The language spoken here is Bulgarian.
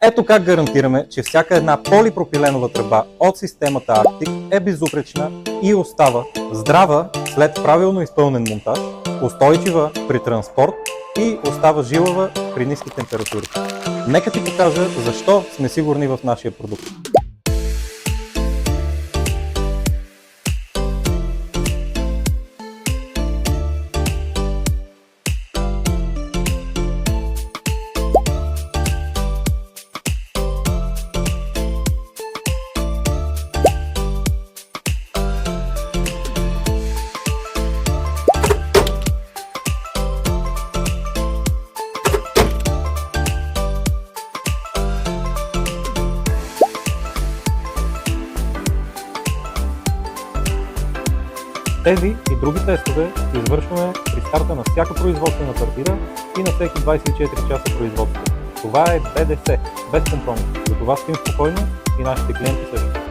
Ето как гарантираме, че всяка една полипропиленова тръба от системата Arctic е безупречна и остава здрава след правилно изпълнен монтаж, устойчива при транспорт и остава жилава при ниски температури. Нека ти покажа защо сме сигурни в нашия продукт. Тези и други тестове извършваме при старта на всяка производствена партида и на всеки 24 часа производство. Това е БДС, без компромис. За това спим спокойно и нашите клиенти също.